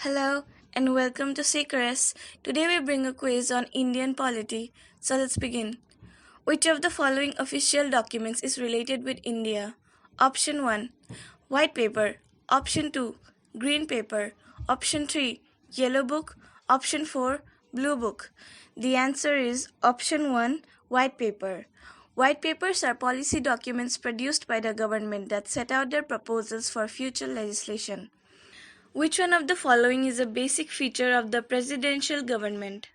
Hello and welcome to Seekeras. Today we bring a quiz on Indian polity. So let's begin. Which of the following official documents is related with India? Option 1, White Paper. Option 2, Green Paper. Option 3, Yellow Book. Option 4, Blue Book. The answer is Option 1, White Paper. White papers are policy documents produced by the government that set out their proposals for future legislation. Which one of the following is a basic feature of the presidential government?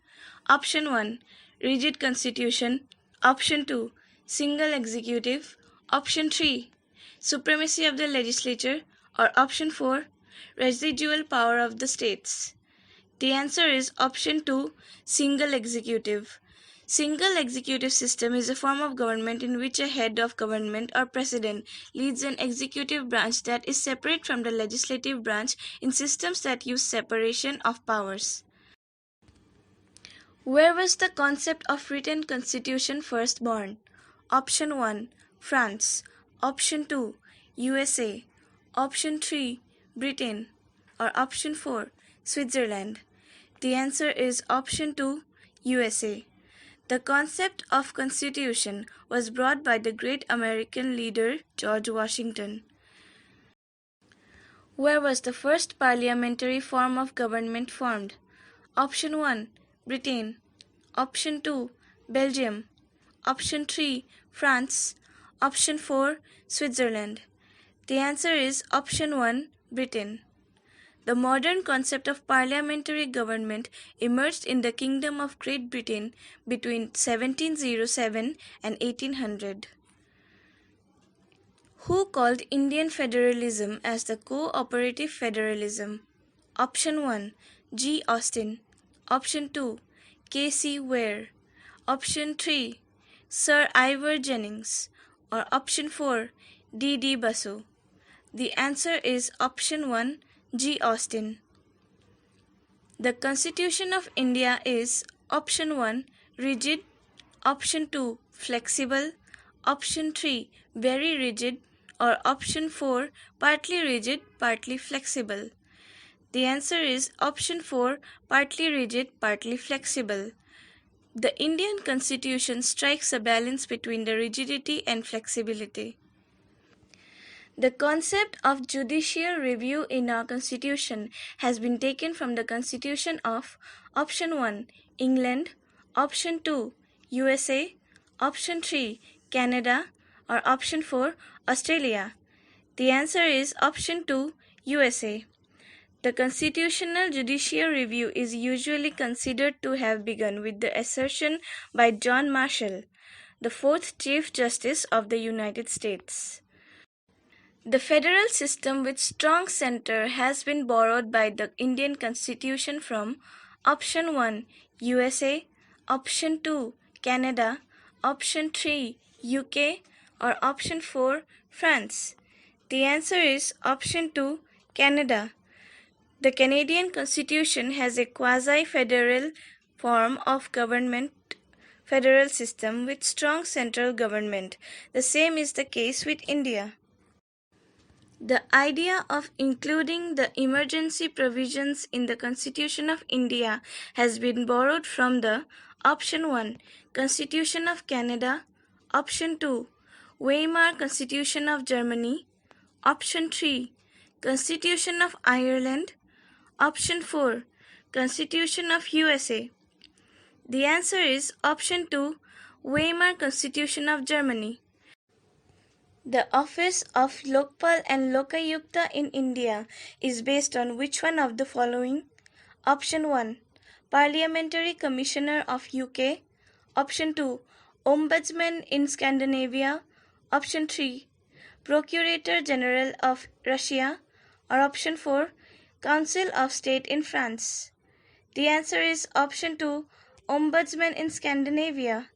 Option 1, rigid constitution. Option 2, single executive. Option 3, supremacy of the legislature. Or option 4, residual power of the states. The answer is option 2, single executive. Single executive system is a form of government in which a head of government or president leads an executive branch that is separate from the legislative branch in systems that use separation of powers. Where was the concept of written constitution first born? Option 1, France. Option 2, USA. Option 3, Britain. Or option 4, Switzerland. The answer is option 2, USA. The concept of constitution was brought by the great American leader George Washington. Where was the first parliamentary form of government formed? Option 1, Britain. Option 2, Belgium. Option 3, France. Option 4, Switzerland. The answer is option 1, Britain. The modern concept of parliamentary government emerged in the Kingdom of Great Britain between 1707 and 1800. Who called Indian federalism as the cooperative federalism? Option 1, G. Austin. Option 2, K.C. Ware. Option 3, Sir Ivor Jennings. Or option 4, D.D. Basu. The answer is option 1, G. Austin. The Constitution of India is option 1, rigid. Option 2, flexible. Option 3, very rigid. Or option 4, partly rigid, partly flexible. The answer is option 4, partly rigid, partly flexible. The Indian Constitution strikes a balance between the rigidity and flexibility. The concept of judicial review in our Constitution has been taken from the Constitution of option 1, England, option 2, USA, option 3, Canada, or option 4, Australia. The answer is option 2, USA. The constitutional judicial review is usually considered to have begun with the assertion by John Marshall, the fourth Chief Justice of the United States. The federal system with strong center has been borrowed by the Indian Constitution from option 1, USA, option 2, Canada, option 3, UK, or option 4, France. The answer is option 2, Canada. The Canadian Constitution has a quasi-federal form of government federal system with strong central government. The same is the case with India. The idea of including the emergency provisions in the Constitution of India has been borrowed from the option 1, Constitution of Canada, option 2, Weimar Constitution of Germany, option 3, Constitution of Ireland, option 4, Constitution of USA. The answer is option 2, Weimar Constitution of Germany. The office of Lokpal and Lokayukta in India is based on which one of the following? Option 1, Parliamentary Commissioner of UK. Option 2, Ombudsman in Scandinavia. Option 3, Procurator General of Russia. Or option 4, Council of State in France. The answer is option 2, Ombudsman in Scandinavia.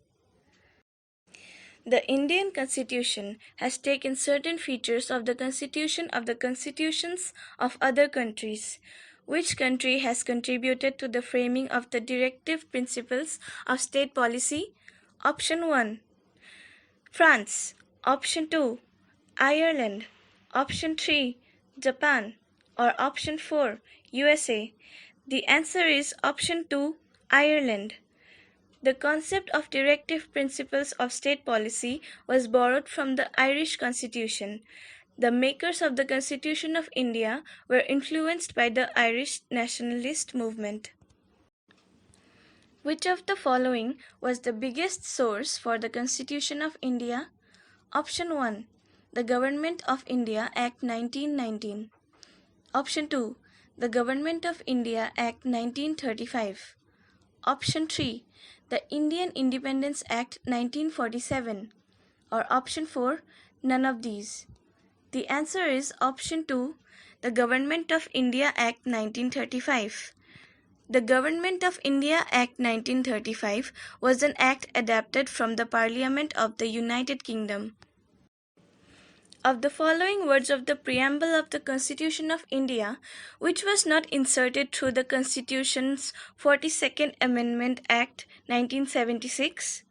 The Indian Constitution has taken certain features of the Constitution of the constitutions of other countries. Which country has contributed to the framing of the directive principles of state policy? Option 1, France. Option 2, Ireland. Option 3, Japan. Or option 4, USA. The answer is option 2, Ireland. The concept of directive principles of state policy was borrowed from the Irish Constitution. The makers of the Constitution of India were influenced by the Irish nationalist movement. Which of the following was the biggest source for the Constitution of India? Option 1. The Government of India Act 1919. Option 2. The Government of India Act 1935. Option 3. The Indian Independence Act 1947. Or option 4. None of these. The answer is option 2. The Government of India Act 1935. The Government of India Act 1935 was an act adapted from the Parliament of the United Kingdom. Of the following words of the preamble of the Constitution of India, which was not inserted through the Constitution's 42nd Amendment Act 1976?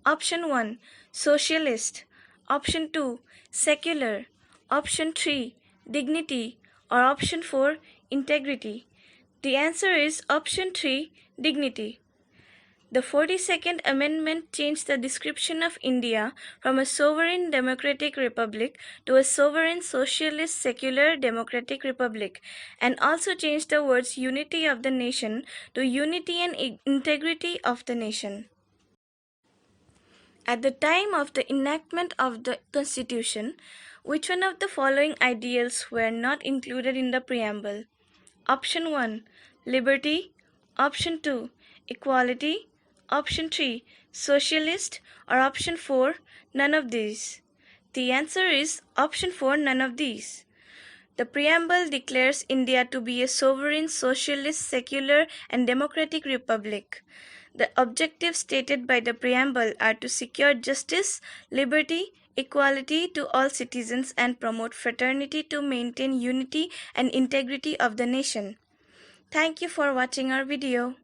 Option 1. Socialist. Option 2. Secular. Option 3. Dignity. Or option 4. Integrity. The answer is option 3, dignity. The 42nd Amendment changed the description of India from a sovereign democratic republic to a sovereign socialist secular democratic republic, and also changed the words unity of the nation to unity and integrity of the nation. At the time of the enactment of the Constitution, which one of the following ideals were not included in the preamble? Option 1. Liberty. Option 2. Equality. Option 3. Socialist. Or option 4. None of these. The answer is option 4. None of these. The preamble declares India to be a sovereign, socialist, secular, and democratic republic. The objectives stated by the preamble are to secure justice, liberty, equality to all citizens, and promote fraternity to maintain unity and integrity of the nation. Thank you for watching our video.